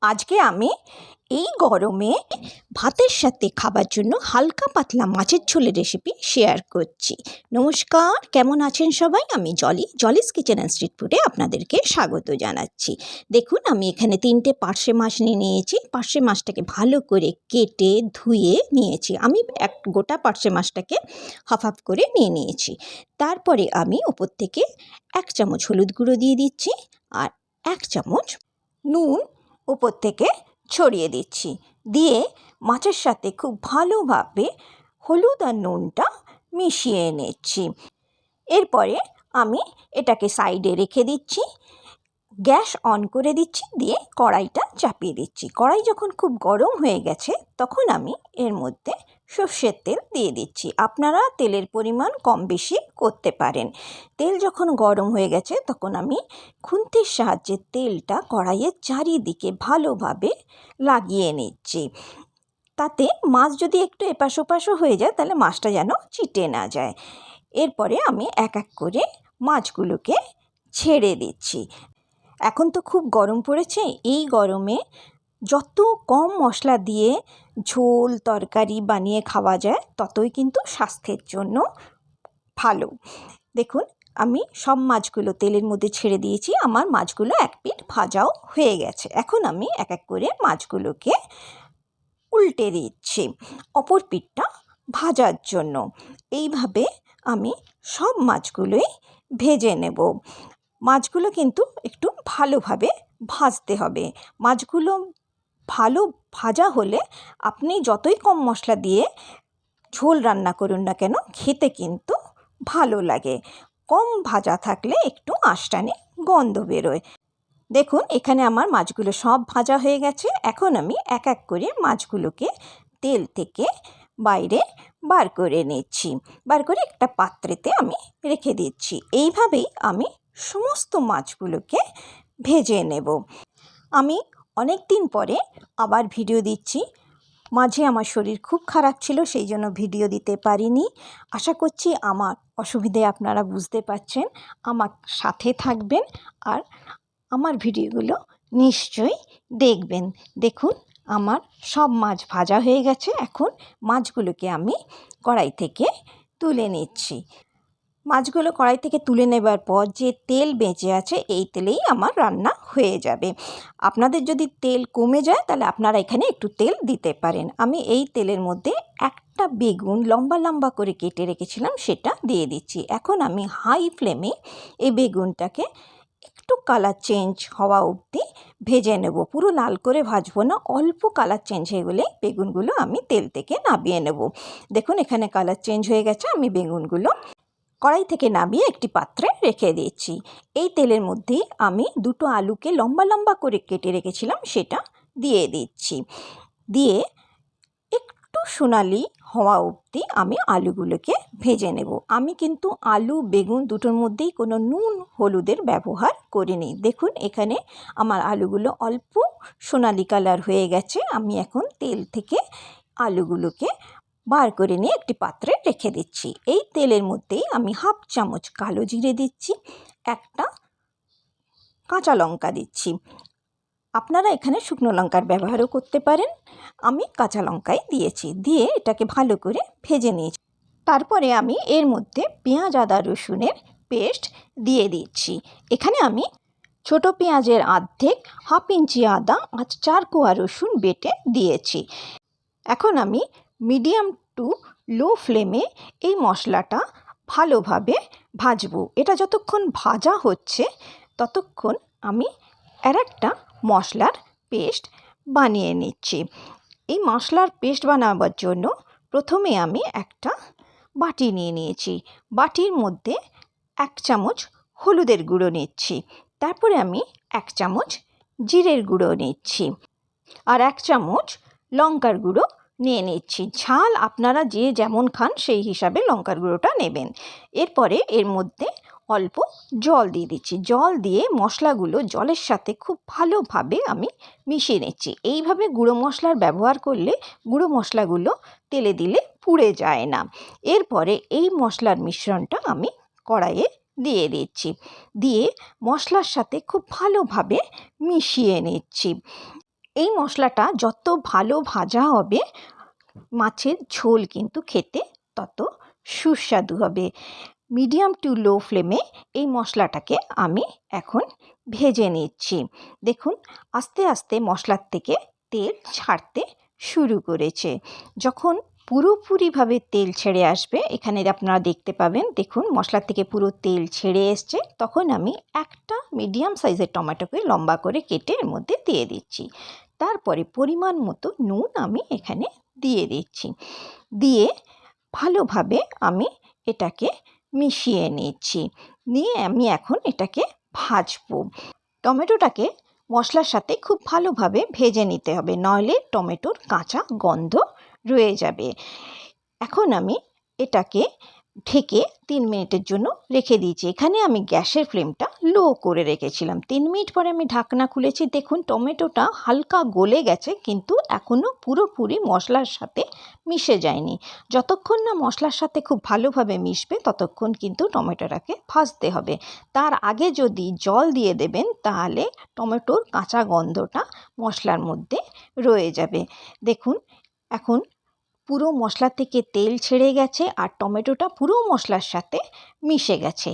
আজকে আমি এই গরমে ভাতের সাথে খাবার জন্য হালকা পাতলা মাছের ঝোলের রেসিপি শেয়ার করছি। নমস্কার, কেমন আছেন সবাই? আমি জলিস কিচেন অ্যান্ড স্ট্রিট ফুডে আপনাদেরকে স্বাগত জানাচ্ছি। দেখুন, আমি এখানে 3টে পার্শে মাছ নিয়ে নিয়েছি। পার্শে মাছটাকে ভালো করে কেটে ধুয়ে নিয়েছি। আমি এক গোটা পার্শে মাছটাকে হাফ হাফ করে নিয়ে নিয়েছি। তারপরে আমি ওপর থেকে 1 চামচ হলুদ গুঁড়ো দিয়ে দিচ্ছি আর 1 চামচ নুন উপর থেকে ছড়িয়ে দিচ্ছি। দিয়ে মাছের সাথে খুব ভালোভাবে হলুদ আর নুনটা মিশিয়ে নিচ্ছি। এরপরে আমি এটাকে সাইডে রেখে দিচ্ছি। গ্যাস অন করে দিচ্ছি, দিয়ে কড়াইটা চাপিয়ে দিচ্ছি। কড়াই যখন খুব গরম হয়ে গেছে তখন আমি এর মধ্যে সর্ষের তেল দিয়ে দিচ্ছি। আপনারা তেলের পরিমাণ কম বেশি করতে পারেন। তেল যখন গরম হয়ে গেছে তখন আমি খুন্তির সাহায্যে তেলটা কড়াইয়ের চারিদিকে ভালোভাবে লাগিয়ে নিচ্ছি। তাতে মাছ যদি একটু এপাশ ওপাশও হয়ে যায় তাহলে মাছটা যেন চিটে না যায়। এরপরে আমি এক এক করে মাছগুলোকে ছেড়ে দিচ্ছি। এখন তো খুব গরম পড়েছে, এই গরমে যত কম মশলা দিয়ে ঝোল তরকারি বানিয়ে খাওয়া যায় ততই কিন্তু স্বাস্থ্যের জন্য ভালো। দেখুন, আমি সব মাছগুলো তেলের মধ্যে ছেড়ে দিয়েছি। আমার মাছগুলো এক পিঠ ভাজাও হয়ে গেছে। এখন আমি এক এক করে মাছগুলোকে উল্টে দিচ্ছি অপর পিঠটা ভাজার জন্য। এইভাবে আমি সব মাছগুলোই ভেজে নেব। মাছগুলো কিন্তু একটু ভালোভাবে ভাজতে হবে। মাছগুলো ভালো ভাজা হলে আপনি যতই কম মশলা দিয়ে ঝোল রান্না করুন না কেন, খেতে কিন্তু ভালো লাগে। কম ভাজা থাকলে একটু আঁশটানি গন্ধ বেরোয়। দেখুন, এখানে আমার মাছগুলো সব ভাজা হয়ে গেছে। এখন আমি এক এক করে মাছগুলোকে তেল থেকে বাইরে বার করে নিচ্ছি। বার করে একটা পাত্রেতে আমি রেখে দিচ্ছি। এইভাবেই আমি সমস্ত মাছগুলোকে ভেজে নেব। আমি অনেক দিন পরে আবার ভিডিও দিচ্ছি। মাঝে আমার শরীর খুব খারাপ ছিল, সেই জন্য ভিডিও দিতে পারিনি। আশা করছি আমার অসুবিধে আপনারা বুঝতে পারছেন। আমার সাথে থাকবেন আর আমার ভিডিওগুলো নিশ্চয়ই দেখবেন। দেখুন, আমার সব মাছ ভাজা হয়ে গেছে। এখন মাছগুলোকে আমি কড়াই থেকে তুলে নিচ্ছি। মাছগুলো কড়াই থেকে তুলে নেবার পর যে তেল বেঁচে আছে এই তেলেই আমার রান্না হয়ে যাবে। আপনাদের যদি তেল কমে যায় তাহলে আপনারা এখানে একটু তেল দিতে পারেন। আমি এই তেলের মধ্যে একটা বেগুন লম্বা লম্বা করে কেটে রেখেছিলাম, সেটা দিয়ে দিচ্ছি। এখন আমি হাই ফ্লেমে এই বেগুনটাকে একটু কালার চেঞ্জ হওয়া অবধি ভেজে নেব। পুরো লাল করে ভাজবো না, অল্প কালার চেঞ্জ হয়ে গেলে বেগুনগুলো আমি তেল থেকে নামিয়ে নেব। দেখুন, এখানে কালার চেঞ্জ হয়ে গেছে। আমি বেগুনগুলো কড়াই থেকে নামিয়ে একটি পাত্রে রেখে দিচ্ছি। এই তেলের মধ্যেই আমি 2টো আলুকে লম্বা লম্বা করে কেটে রেখেছিলাম, সেটা দিয়ে দিচ্ছি। দিয়ে একটু সোনালি হওয়া অবধি আমি আলুগুলোকে ভেজে নেব। আমি কিন্তু আলু বেগুন দুটোর মধ্যেই কোনো নুন হলুদের ব্যবহার করিনি। দেখুন, এখানে আমার আলুগুলো অল্প সোনালি কালার হয়ে গেছে। আমি এখন তেল থেকে আলুগুলোকে বার করে নিয়ে একটি পাত্রে রেখে দিচ্ছি। এই তেলের মধ্যেই আমি হাফ চামচ কালো জিরে দিচ্ছি, একটা কাঁচা লঙ্কা দিচ্ছি। আপনারা এখানে শুকনো লঙ্কার ব্যবহারও করতে পারেন, আমি কাঁচা লঙ্কাই দিয়েছি। দিয়ে এটাকে ভালো করে ভেজে নিয়েছি। তারপরে আমি এর মধ্যে পেঁয়াজ আদা রসুনের পেস্ট দিয়ে দিচ্ছি। এখানে আমি ছোট পেঁয়াজের অর্ধেক, হাফ ইঞ্চি আদা আর 4 কোয়া রসুন বেটে দিয়েছি। এখন আমি মিডিয়াম টু লো ফ্লেমে এই মশলাটা ভালোভাবে ভাজবো। এটা যতক্ষণ ভাজা হচ্ছে ততক্ষণ আমি একটা মশলার পেস্ট বানিয়ে নিচ্ছি। এই মশলার পেস্ট বানাবার জন্য প্রথমে আমি একটা বাটি নিয়ে নিয়েছি। বাটির মধ্যে 1 চামচ হলুদের গুঁড়ো নিচ্ছি। তারপরে আমি 1 চামচ জিরের গুঁড়ো নিচ্ছি আর 1 চামচ লঙ্কার গুঁড়ো নিয়ে নিচ্ছি। ঝাল আপনারা যে যেমন খান সেই হিসাবে লঙ্কার গুঁড়োটা নেবেন। এরপরে এর মধ্যে অল্প জল দিয়ে দিচ্ছি। জল দিয়ে মশলাগুলো জলের সাথে খুব ভালোভাবে আমি মিশিয়ে নিচ্ছি। এইভাবে গুঁড়ো মশলার ব্যবহার করলে গুঁড়ো মশলাগুলো তেলে দিলে পুড়ে যায় না। এরপরে এই মশলার মিশ্রণটা আমি কড়াইয়ে দিয়ে দিচ্ছি। দিয়ে মশলার সাথে খুব ভালোভাবে মিশিয়ে নিচ্ছি। এই মশলাটা যত ভালো ভাজা হবে মাছের ঝোল কিন্তু খেতে তত সুস্বাদু হবে। মিডিয়াম টু লো ফ্লেমে এই মশলাটাকে আমি এখন ভেজে নিচ্ছি। দেখুন আস্তে আস্তে মশলার থেকে তেল ছাড়তে শুরু করেছে। যখন পুরোপুরিভাবে তেল ছেড়ে আসবে, এখানে আপনারা দেখতে পাবেন, দেখুন মশলার থেকে পুরো তেল ছেড়ে এসছে, তখন আমি একটা মিডিয়াম সাইজের টমেটোকে লম্বা করে কেটে এর মধ্যে দিয়ে দিচ্ছি। তারপরে পরিমাণ মতো নুন আমি এখানে দিয়ে দিচ্ছি। দিয়ে ভালোভাবে আমি এটাকে মিশিয়ে নিচ্ছি। নিয়ে আমি এখন এটাকে ভাজবো। টমেটোটাকে মশলার সাথে খুব ভালোভাবে ভেজে নিতে হবে, নইলে টমেটোর কাঁচা গন্ধ রয়ে যাবে। এখন আমি এটাকে ঢেকে 3 মিনিটের জন্য রেখে দিয়েছি। এখানে আমি গ্যাসের ফ্লেমটা লো করে রেখেছিলাম। 3 মিনিট পরে আমি ঢাকনা খুলেছি। দেখুন টমেটোটা হালকা গলে গেছে, কিন্তু এখনও পুরোপুরি মশলার সাথে মিশে যায়নি। যতক্ষণ না মশলার সাথে খুব ভালোভাবে মিশবে ততক্ষণ কিন্তু টমেটোটাকে ভাজতে হবে। তার আগে যদি জল দিয়ে দেবেন তাহলে টমেটোর কাঁচা গন্ধটা মশলার মধ্যে রয়ে যাবে। দেখুন এখন পুরো মশলা থেকে তেল ছেড়ে গেছে আর টমেটোটা পুরো মশলার সাথে মিশে গেছে।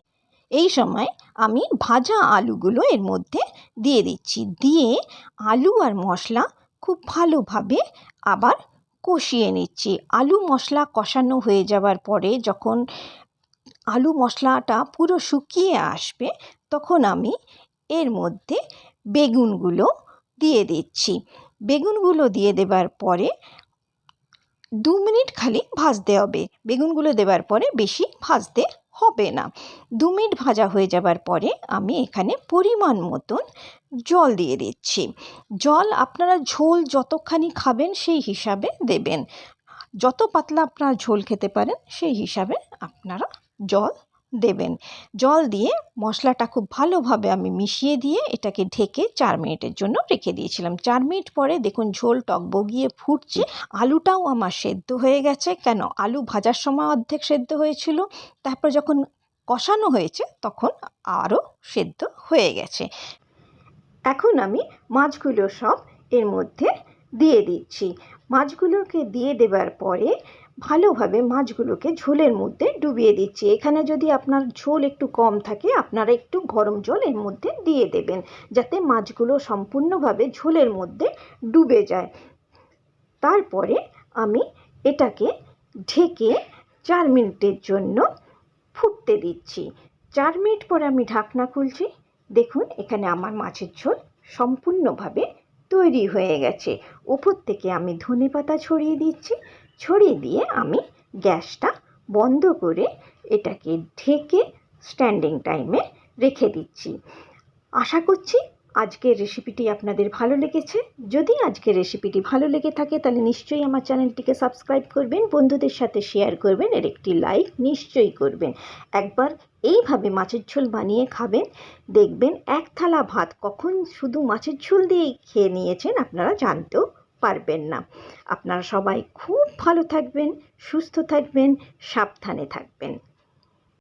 এই সময় আমি ভাজা আলুগুলো এর মধ্যে দিয়ে দিচ্ছি। দিয়ে আলু আর মশলা খুব ভালোভাবে আবার কষিয়ে নিচ্ছি। আলু মশলা কষানো হয়ে যাওয়ার পরে যখন আলু মশলাটা পুরো শুকিয়ে আসবে তখন আমি এর মধ্যে বেগুনগুলো দিয়ে দিচ্ছি। বেগুনগুলো দিয়ে দেবার পরে 2 মিনিট খালি ভাজতে হবে। বেগুনগুলো দেওয়ার পরে বেশি ভাজতে হবে না। 2 মিনিট ভাজা হয়ে যাবার পরে আমি এখানে পরিমাণ মতন জল দিয়ে দিচ্ছি। জল আপনারা ঝোল যতখানি খাবেন সেই হিসাবে দেবেন। যত পাতলা আপনারা ঝোল খেতে পারেন সেই হিসাবে আপনারা জল দেবেন। জল দিয়ে মশলাটা খুব ভালোভাবে আমি মিশিয়ে দিয়ে এটাকে ঢেকে 4 মিনিটের জন্য রেখে দিয়েছিলাম। 4 মিনিট পরে দেখুন ঝোল টকবগিয়ে ফুটছে। আলুটাও আমার সেদ্ধ হয়ে গেছে, কেন আলু ভাজার সময় অর্ধেক সেদ্ধ হয়েছিল, তারপর যখন কষানো হয়েছে তখন আরও সেদ্ধ হয়ে গেছে। এখন আমি মাছগুলো সব এর মধ্যে দিয়ে দিচ্ছি। মাছগুলোকে দিয়ে দেবার পরে ভালোভাবে মাছগুলোকে ঝোলের মধ্যে ডুবিয়ে দিচ্ছি। এখানে যদি আপনার ঝোল একটু কম থাকে আপনারা একটু গরম জল এর মধ্যে দিয়ে দেবেন, যাতে মাছগুলো সম্পূর্ণভাবে ঝোলের মধ্যে ডুবে যায়। তারপরে আমি এটাকে ঢেকে 4 মিনিটের জন্য ফুটতে দিচ্ছি। 4 মিনিট পরে আমি ঢাকনা খুলছি। দেখুন এখানে আমার মাছের ঝোল সম্পূর্ণভাবে তৈরি হয়ে গেছে। উপর থেকে আমি ধনেপাতা ছড়িয়ে দিচ্ছি। ছড়িয়ে দিয়ে আমি গ্যাসটা বন্ধ করে এটাকে ঢেকে স্ট্যান্ডিং টাইমে রেখে দিচ্ছি। আশা করছি আজকের রেসিপিটি আপনাদের ভালো লেগেছে। যদি আজকের রেসিপিটি ভালো লেগে থাকে তাহলে নিশ্চয়ই আমার চ্যানেলটিকে সাবস্ক্রাইব করবেন, বন্ধুদের সাথে শেয়ার করবেন, এর একটি লাইক নিশ্চয়ই করবেন। একবার এইভাবে মাছের ঝোল বানিয়ে খাবেন, দেখবেন এক থালা ভাত কখন শুধু মাছের ঝোল দিয়েই খেয়ে নিয়েছেন আপনারা জানতেও পারবেন না। আপনারা সবাই খুব ভালো থাকবেন, সুস্থ থাকবেন, সাবধানে থাকবেন।